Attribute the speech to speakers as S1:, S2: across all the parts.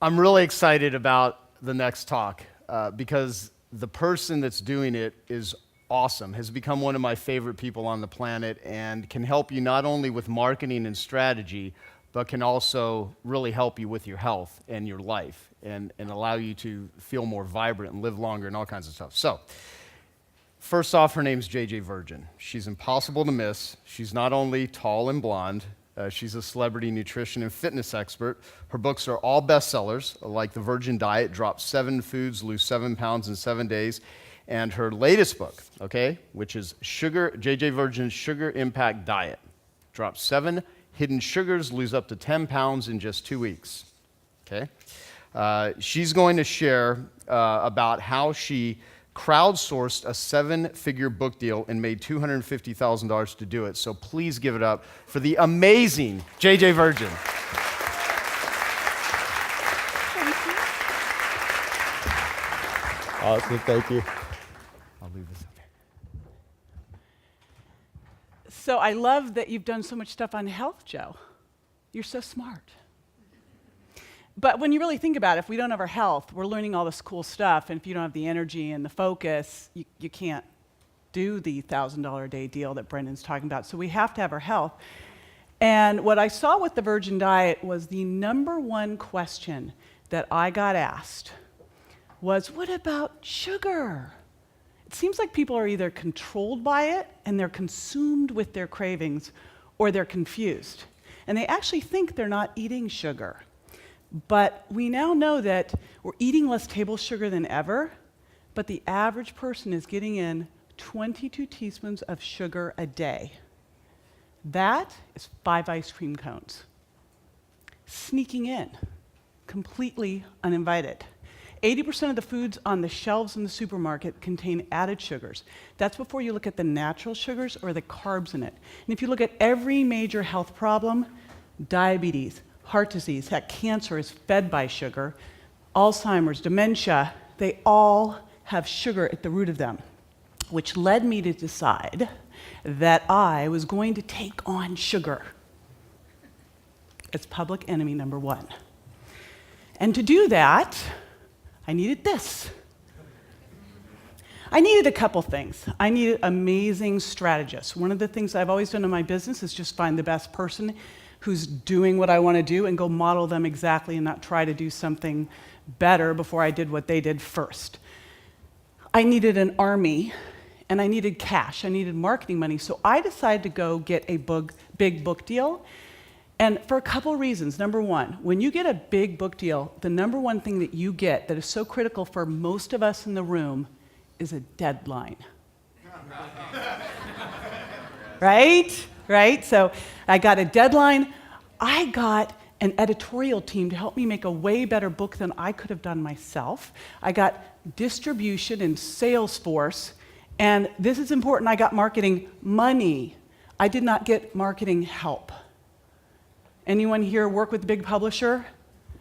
S1: I'm really excited about the next talk because the person that's doing it is awesome, has become one of my favorite people on the planet, and can help you not only with marketing and strategy, but can also really help you with your health and your life and allow you to feel more vibrant and live longer and all kinds of stuff. So, first off, her name's JJ Virgin. She's impossible to miss. She's not only tall and blonde, she's a celebrity nutrition and fitness expert. Her books are all bestsellers, like The Virgin Diet, Drop 7 Foods, Lose 7 Pounds in 7 Days. And her latest book, okay, which is JJ Virgin's Sugar Impact Diet. Drop 7 hidden sugars, lose up to 10 pounds in just 2 weeks, okay? She's going to share about how she crowdsourced a 7-figure book deal and made $250,000 to do it. So please give it up for the amazing JJ Virgin. Awesome, thank you. I'll leave this up here.
S2: So I love that you've done so much stuff on health, Joe. You're so smart. But when you really think about it, if we don't have our health, we're learning all this cool stuff, and if you don't have the energy and the focus, you can't do the $1,000 a day deal that Brendon's talking about. So we have to have our health. And what I saw with the Virgin Diet was the number one question that I got asked was, what about sugar? It seems like people are either controlled by it and they're consumed with their cravings, or they're confused. And they actually think they're not eating sugar. But we now know that we're eating less table sugar than ever, but the average person is getting in 22 teaspoons of sugar a day. That is 5 ice cream cones, sneaking in, completely uninvited. 80% of the foods on the shelves in the supermarket contain added sugars. That's before you look at the natural sugars or the carbs in it. And if you look at every major health problem, diabetes, heart disease, heck, cancer is fed by sugar, Alzheimer's, dementia, they all have sugar at the root of them, which led me to decide that I was going to take on sugar as public enemy number one. And to do that, I needed this. I needed a couple things. I needed amazing strategists. One of the things I've always done in my business is just find the best person who's doing what I want to do and go model them exactly and not try to do something better before I did what they did first. I needed an army, and I needed cash. I needed marketing money. So I decided to go get a big book deal, and for a couple reasons. Number one, when you get a big book deal, the number one thing that you get that is so critical for most of us in the room is a deadline. Right? So I got a deadline. I got an editorial team to help me make a way better book than I could have done myself. I got distribution and sales force. And this is important, I got marketing money. I did not get marketing help. Anyone here work with a big publisher?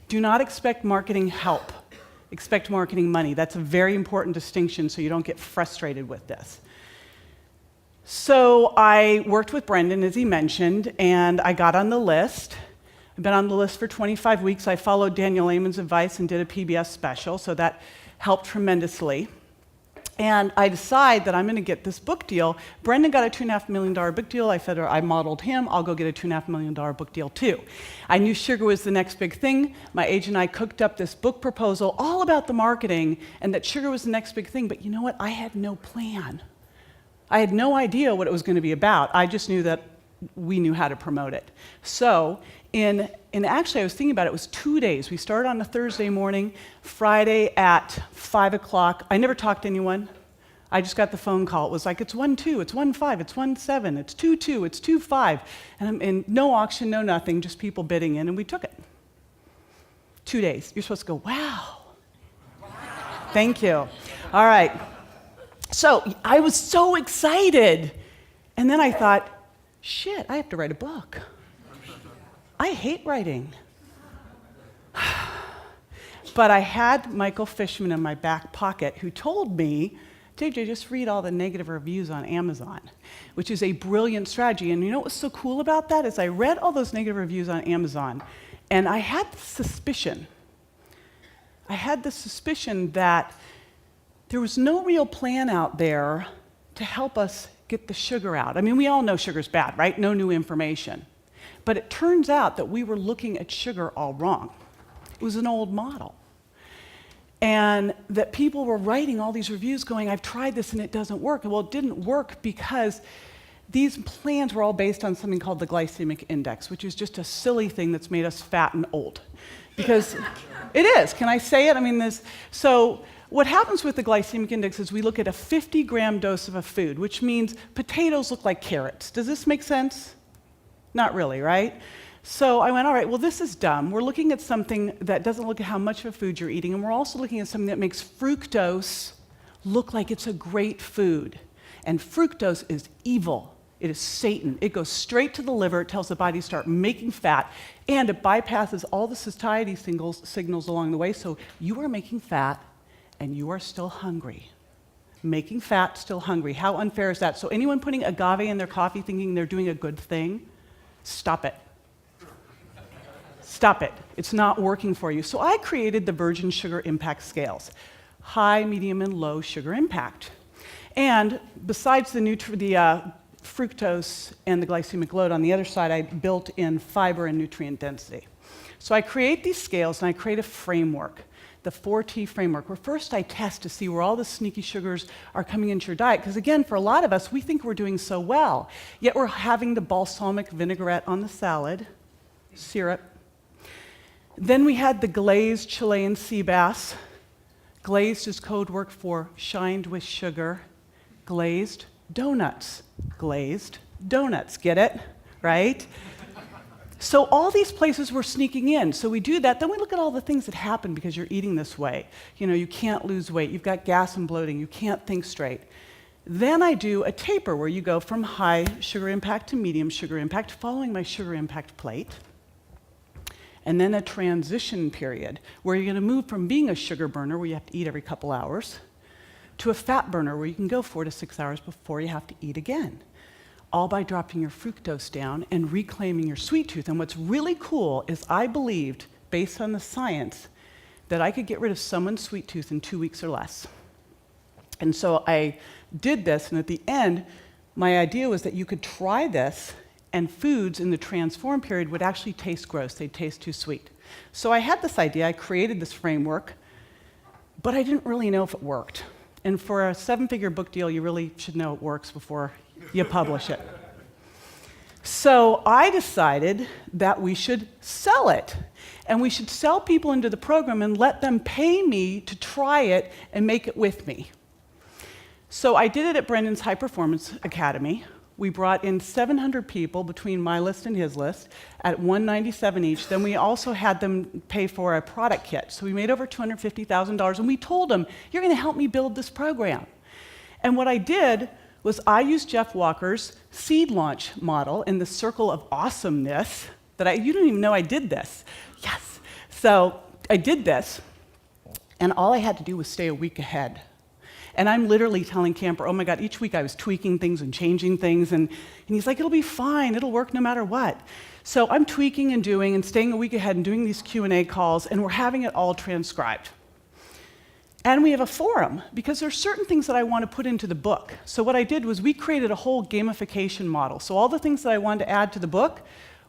S2: Do not expect marketing help. Expect marketing money. That's a very important distinction so you don't get frustrated with this. So I worked with Brendon, as he mentioned, and I got on the list. I've been on the list for 25 weeks. I followed Daniel Amen's advice and did a PBS special, so that helped tremendously. And I decide that I'm going to get this book deal. Brendon got a $2.5 million book deal. I said, I modeled him. I'll go get a $2.5 million book deal too. I knew sugar was the next big thing. My agent and I cooked up this book proposal all about the marketing and that sugar was the next big thing. But you know what? I had no plan. I had no idea what it was going to be about. I just knew that we knew how to promote it. So actually, I was thinking about it. It was 2 days. We started on a Thursday morning, Friday at 5 o'clock. I never talked to anyone. I just got the phone call. It was like, it's 1-2, it's 1-5, it's 1-7, it's 2-2, it's 2-5. And no auction, no nothing, just people bidding in, and we took it. 2 days. You're supposed to go, wow. Thank you. All right. So I was so excited. And then I thought, shit, I have to write a book. I hate writing. But I had Michael Fishman in my back pocket who told me, JJ, just read all the negative reviews on Amazon, which is a brilliant strategy. And you know what was so cool about that is I read all those negative reviews on Amazon, and I had the suspicion I had the suspicion that there was no real plan out there to help us get the sugar out. I mean, we all know sugar's bad, right? No new information. But it turns out that we were looking at sugar all wrong. It was an old model. And that people were writing all these reviews going, I've tried this and it doesn't work. Well, it didn't work because these plans were all based on something called the glycemic index, which is just a silly thing that's made us fat and old. Because it is, can I say it? I mean, so what happens with the glycemic index is we look at a 50-gram dose of a food, which means potatoes look like carrots. Does this make sense? Not really, right? So I went, all right, well, this is dumb. We're looking at something that doesn't look at how much of a food you're eating, and we're also looking at something that makes fructose look like it's a great food. And fructose is evil. It is Satan. It goes straight to the liver. It tells the body to start making fat, and it bypasses all the satiety signals along the way, so you are making fat, and you are still hungry. Making fat, still hungry. How unfair is that? So anyone putting agave in their coffee thinking they're doing a good thing, stop it. Stop it. It's not working for you. So I created the Virgin Sugar Impact Scales, high, medium, and low sugar impact. And besides the fructose and the glycemic load, on the other side, I built in fiber and nutrient density. So I create these scales and I create a framework, the 4T framework, where first I test to see where all the sneaky sugars are coming into your diet. Because again, for a lot of us, we think we're doing so well, yet we're having the balsamic vinaigrette on the salad, syrup. Then we had the glazed Chilean sea bass. Glazed is code word for shined with sugar. Glazed donuts. Glazed donuts. Get it? Right? So all these places were sneaking in. So we do that. Then we look at all the things that happen because you're eating this way. You know, you can't lose weight. You've got gas and bloating. You can't think straight. Then I do a taper where you go from high sugar impact to medium sugar impact, following my sugar impact plate. And then a transition period where you're going to move from being a sugar burner, where you have to eat every couple hours, to a fat burner where you can go 4 to 6 hours before you have to eat again, all by dropping your fructose down and reclaiming your sweet tooth. And what's really cool is I believed, based on the science, that I could get rid of someone's sweet tooth in 2 weeks or less. And so I did this, and at the end, my idea was that you could try this and foods in the transform period would actually taste gross. They'd taste too sweet. So I had this idea, I created this framework, but I didn't really know if it worked. And for a 7-figure book deal, you really should know it works before you publish it. So I decided that we should sell it. And we should sell people into the program and let them pay me to try it and make it with me. So I did it at Brendon's High Performance Academy. We brought in 700 people between my list and his list at $197 each. Then we also had them pay for a product kit. So we made over $250,000, and we told them, you're going to help me build this program. And what I did was I used Jeff Walker's seed launch model in the circle of awesomeness that you didn't even know I did this. Yes. So I did this, and all I had to do was stay a week ahead. And I'm literally telling Camper, oh my God, each week I was tweaking things and changing things, and he's like, it'll be fine, it'll work no matter what. So I'm tweaking and doing and staying a week ahead and doing these Q&A calls, and we're having it all transcribed. And we have a forum, because there's certain things that I want to put into the book. So what I did was we created a whole gamification model. So all the things that I wanted to add to the book,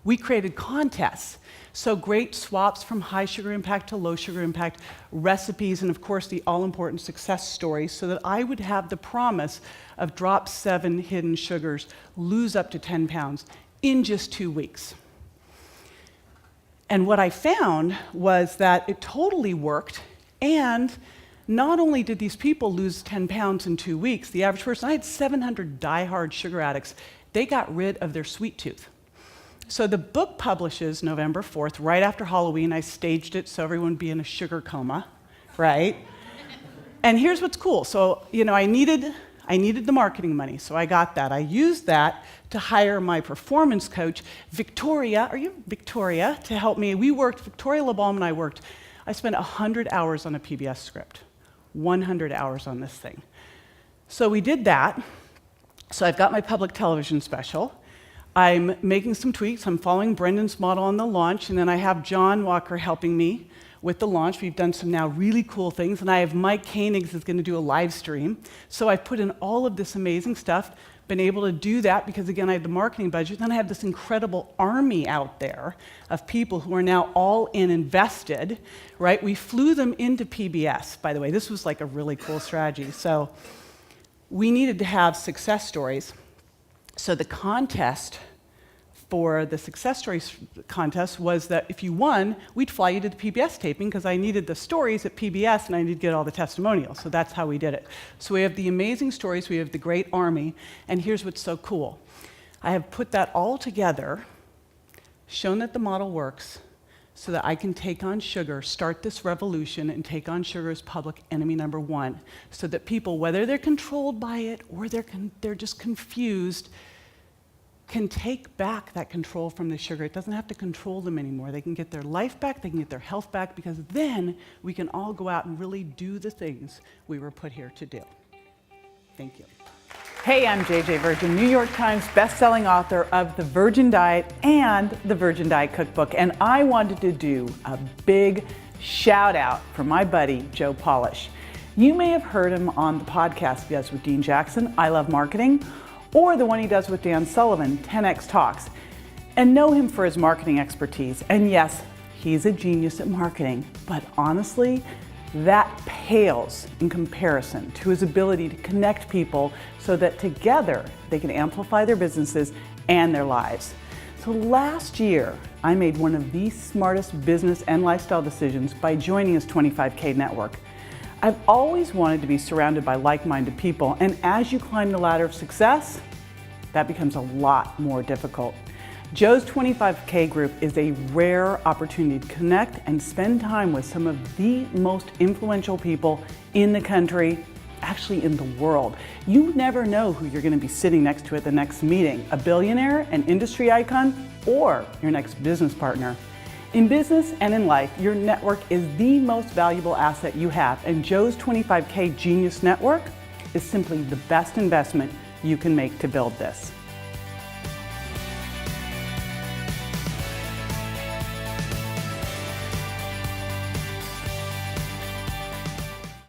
S2: we created contests. So great swaps from high sugar impact to low sugar impact, recipes, and of course the all-important success stories, so that I would have the promise of drop 7 hidden sugars, lose up to 10 pounds in just 2 weeks. And what I found was that it totally worked, and not only did these people lose 10 pounds in 2 weeks, the average person, I had 700 diehard sugar addicts, they got rid of their sweet tooth. So the book publishes November 4th, right after Halloween. I staged it so everyone would be in a sugar coma, right? And here's what's cool. So, you know, I needed the marketing money, so I got that. I used that to hire my performance coach, Victoria, to help me. Victoria LeBalm and I worked. I spent 100 hours on a PBS script, 100 hours on this thing. So we did that. So I've got my public television special. I'm making some tweaks. I'm following Brendon's model on the launch, and then I have John Walker helping me with the launch. We've done some now really cool things, and I have Mike Koenigs who's going to do a live stream. So I've put in all of this amazing stuff, been able to do that because, again, I had the marketing budget. Then I have this incredible army out there of people who are now all in invested, right? We flew them into PBS, by the way. This was like a really cool strategy. So we needed to have success stories. So the contest for the success stories contest was that if you won, we'd fly you to the PBS taping because I needed the stories at PBS and I needed to get all the testimonials. So that's how we did it. So we have the amazing stories, we have the great army, and here's what's so cool. I have put that all together, shown that the model works, so that I can take on sugar, start this revolution, and take on sugar as public enemy number one, so that people, whether they're controlled by it or they're just confused, can take back that control from the sugar. It doesn't have to control them anymore. They can get their life back, they can get their health back, because then we can all go out and really do the things we were put here to do. Thank you.
S3: Hey, I'm JJ Virgin, New York Times bestselling author of The Virgin Diet and The Virgin Diet Cookbook, and I wanted to do a big shout out for my buddy, Joe Polish. You may have heard him on the podcast he does with Dean Jackson, I Love Marketing, or the one he does with Dan Sullivan, 10X Talks, and know him for his marketing expertise. And yes, he's a genius at marketing, but honestly, that pales in comparison to his ability to connect people so that together they can amplify their businesses and their lives. So last year, I made one of the smartest business and lifestyle decisions by joining his 25K network. I've always wanted to be surrounded by like-minded people, and as you climb the ladder of success, that becomes a lot more difficult. Joe's 25K group is a rare opportunity to connect and spend time with some of the most influential people in the country, actually in the world. You never know who you're going to be sitting next to at the next meeting, a billionaire, an industry icon, or your next business partner. In business and in life, your network is the most valuable asset you have, and Joe's 25K Genius Network is simply the best investment you can make to build this.